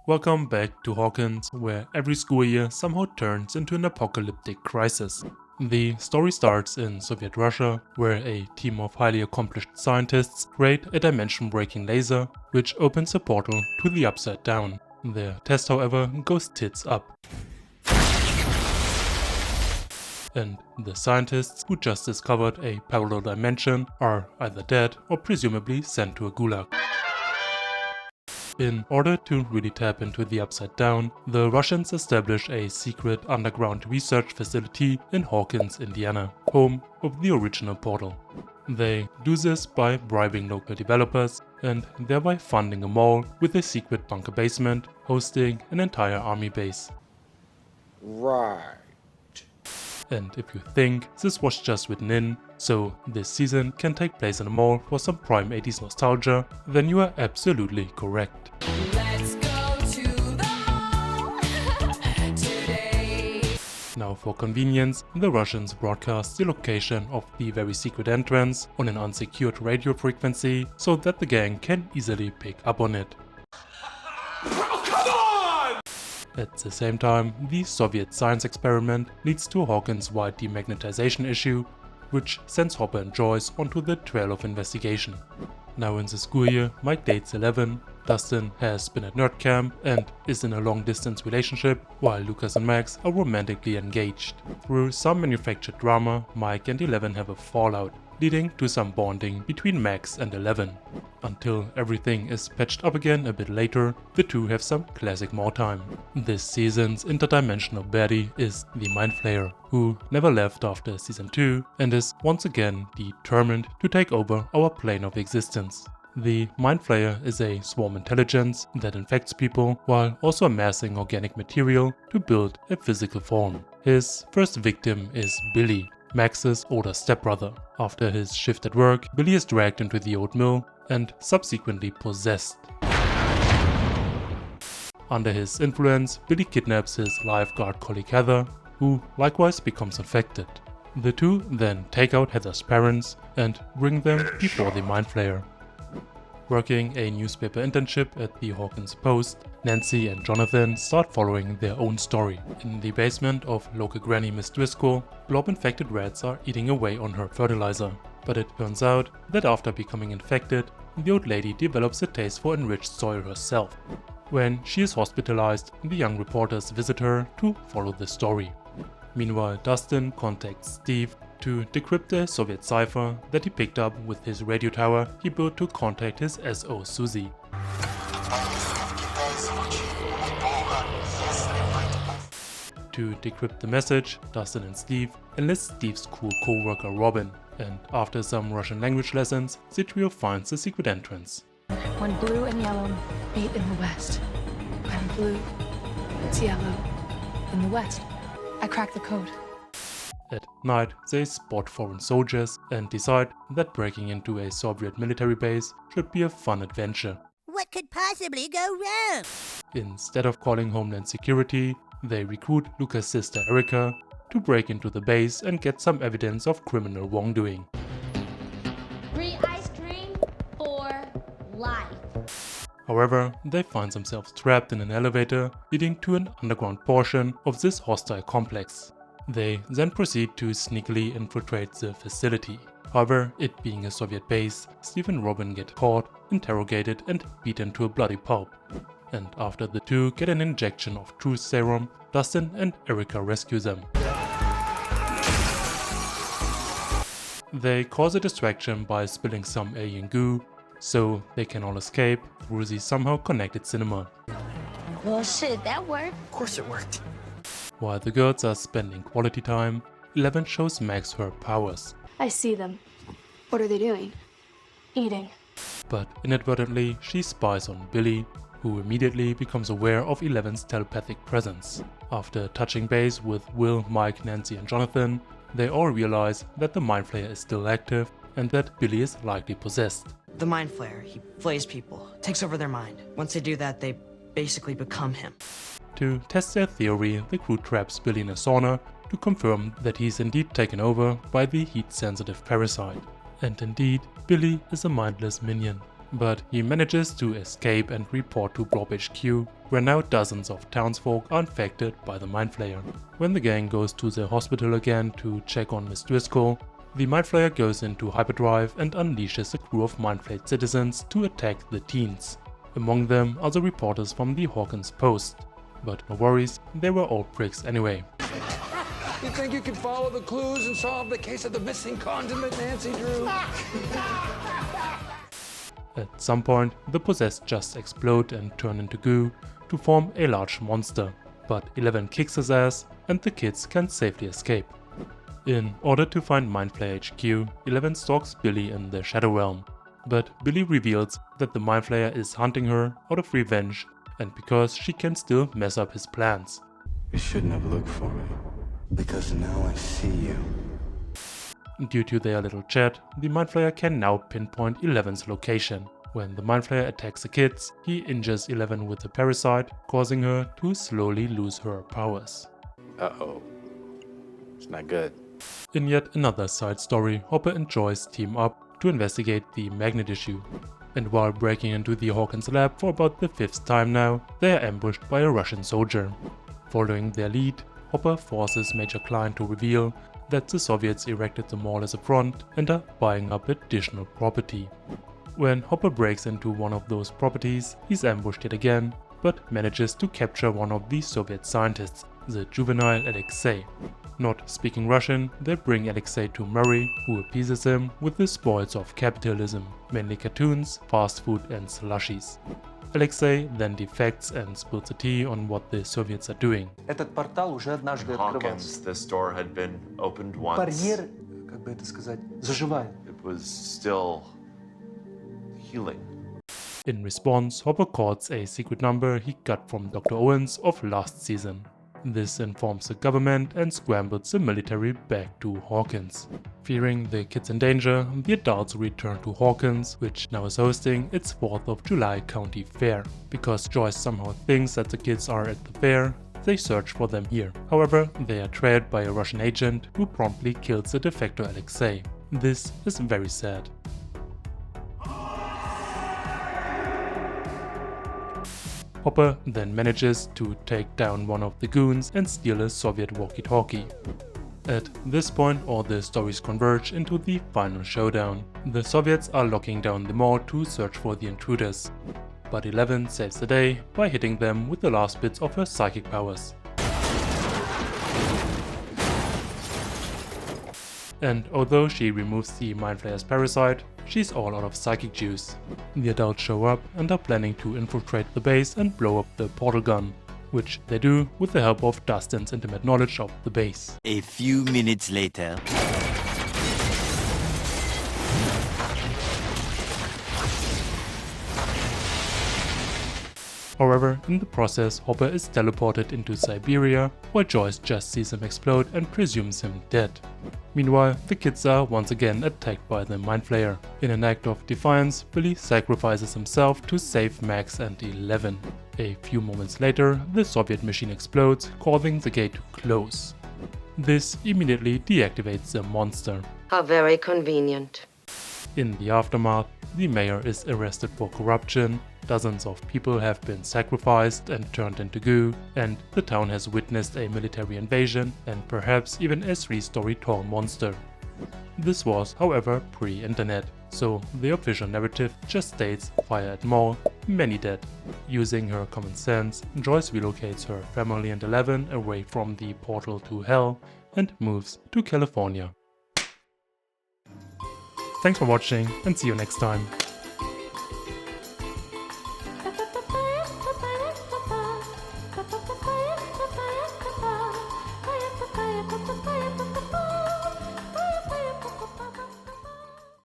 Welcome back to Hawkins, where every school year somehow turns into an apocalyptic crisis. The story starts in Soviet Russia, where a team of highly accomplished scientists create a dimension-breaking laser, which opens a portal to the Upside Down. Their test, however, goes tits up. And the scientists who just discovered a parallel dimension are either dead or presumably sent to a gulag. In order to really tap into the Upside Down, the Russians establish a secret underground research facility in Hawkins, Indiana, home of the original portal. They do this by bribing local developers and thereby funding a mall with a secret bunker basement hosting an entire army base. Right. And if you think this was just written in, so this season can take place in a mall for some prime 80s nostalgia, then you are absolutely correct. Let's go to the mall today. Now for convenience, the Russians broadcast the location of the very secret entrance on an unsecured radio frequency so that the gang can easily pick up on it. At the same time, the Soviet science experiment leads to Hawkins-wide demagnetization issue, which sends Hopper and Joyce onto the trail of investigation. Now in the school year, Mike dates 11, Dustin has been at nerd camp and is in a long-distance relationship, while Lucas and Max are romantically engaged. Through some manufactured drama, Mike and 11 have a fallout, leading to some bonding between Max and 11. Until everything is patched up again a bit later, the two have some classic more time. This season's interdimensional baddie is the Mind Flayer, who never left after season 2 and is once again determined to take over our plane of existence. The Mind Flayer is a swarm intelligence that infects people while also amassing organic material to build a physical form. His first victim is Billy, Max's older stepbrother. After his shift at work, Billy is dragged into the old mill and subsequently possessed. Under his influence, Billy kidnaps his lifeguard colleague Heather, who likewise becomes infected. The two then take out Heather's parents and bring them before the Mind Flayer. Working a newspaper internship at the Hawkins Post, Nancy and Jonathan start following their own story. In the basement of local granny Miss Driscoll, blob-infected rats are eating away on her fertilizer. But it turns out that after becoming infected, the old lady develops a taste for enriched soil herself. When she is hospitalized, the young reporters visit her to follow the story. Meanwhile, Dustin contacts Steve to decrypt a Soviet cipher that he picked up with his radio tower he built to contact his SO Susie. To decrypt the message, Dustin and Steve enlist Steve's cool co-worker Robin, and after some Russian language lessons, the trio finds the secret entrance. When blue and yellow meet in the west. When blue, it's yellow in the west. I cracked the code. At night, they spot foreign soldiers and decide that breaking into a Soviet military base should be a fun adventure. What could possibly go wrong? Instead of calling Homeland Security, they recruit Lucas' sister Erica to break into the base and get some evidence of criminal wrongdoing. Free ice cream for life. However, they find themselves trapped in an elevator leading to an underground portion of this hostile complex. They then proceed to sneakily infiltrate the facility. However, it being a Soviet base, Steve and Robin get caught, interrogated and beaten to a bloody pulp. And after the two get an injection of truth serum, Dustin and Erica rescue them. They cause a distraction by spilling some alien goo, so they can all escape through the somehow connected cinema. Well, shit, that worked. Of course it worked. While the girls are spending quality time, 11 shows Max her powers. I see them. What are they doing? Eating. But inadvertently, she spies on Billy, who immediately becomes aware of 11's telepathic presence. After touching base with Will, Mike, Nancy and Jonathan, they all realize that the Mind Flayer is still active and that Billy is likely possessed. The Mind Flayer, he flays people, takes over their mind. Once they do that, they basically become him. To test their theory, the crew traps Billy in a sauna to confirm that he's indeed taken over by the heat-sensitive parasite. And indeed, Billy is a mindless minion. But he manages to escape and report to Blob HQ, where now dozens of townsfolk are infected by the Mind Flayer. When the gang goes to the hospital again to check on Miss Driscoll, the Mind Flayer goes into hyperdrive and unleashes a crew of Mind Flayed citizens to attack the teens. Among them are the reporters from the Hawkins Post. But no worries, they were all pricks anyway. You think you can follow the clues and solve the case of the missing condiment, Nancy Drew? At some point, the possessed just explode and turn into goo to form a large monster, but 11 kicks his ass and the kids can safely escape. In order to find Mind Flayer HQ, 11 stalks Billy in the Shadow Realm, but Billy reveals that the Mind Flayer is hunting her out of revenge and because she can still mess up his plans. You shouldn't have looked for me, because now I see you. Due to their little chat, the Mind Flayer can now pinpoint 11's location. When the Mind Flayer attacks the kids, he injures 11 with a parasite, causing her to slowly lose her powers. Uh-oh. It's not good. In yet another side story, Hopper and Joyce team up to investigate the magnet issue. And while breaking into the Hawkins lab for about the 5th time now, they are ambushed by a Russian soldier. Following their lead, Hopper forces Major Klein to reveal that the Soviets erected the mall as a front and are buying up additional property. When Hopper breaks into one of those properties, he's ambushed yet again, but manages to capture one of the Soviet scientists, the juvenile Alexei. Not speaking Russian, they bring Alexei to Murray, who appeases him with the spoils of capitalism, mainly cartoons, fast food and slushies. Alexei then defects and spills the tea on what the Soviets are doing. Этот портал уже однажды Hawkins, открывался. this door had been opened once. Барьер, как бы это сказать, заживает. It was still healing. In response, Hopper calls a secret number he got from Dr. Owens of last season. This informs the government and scrambles the military back to Hawkins. Fearing the kids in danger, the adults return to Hawkins, which now is hosting its 4th of July county fair. Because Joyce somehow thinks that the kids are at the fair, they search for them here. However, they are trailed by a Russian agent who promptly kills the defector Alexei. This is very sad. Hopper then manages to take down one of the goons and steal a Soviet walkie-talkie. At this point, all the stories converge into the final showdown. The Soviets are locking down the mall to search for the intruders, but 11 saves the day by hitting them with the last bits of her psychic powers. And although she removes the Mind Flayer's parasite, she's all out of psychic juice. The adults show up and are planning to infiltrate the base and blow up the portal gun, which they do with the help of Dustin's intimate knowledge of the base. A few minutes later. However, in the process, Hopper is teleported into Siberia, while Joyce just sees him explode and presumes him dead. Meanwhile, the kids are once again attacked by the Mind Flayer. In an act of defiance, Billy sacrifices himself to save Max and 11. A few moments later, the Soviet machine explodes, causing the gate to close. This immediately deactivates the monster. How very convenient. In the aftermath, the mayor is arrested for corruption, dozens of people have been sacrificed and turned into goo, and the town has witnessed a military invasion and perhaps even a 3-story tall monster. This was, however, pre-internet, so the official narrative just states fire at mall, many dead. Using her common sense, Joyce relocates her family and 11 away from the portal to hell and moves to California. Thanks for watching and see you next time.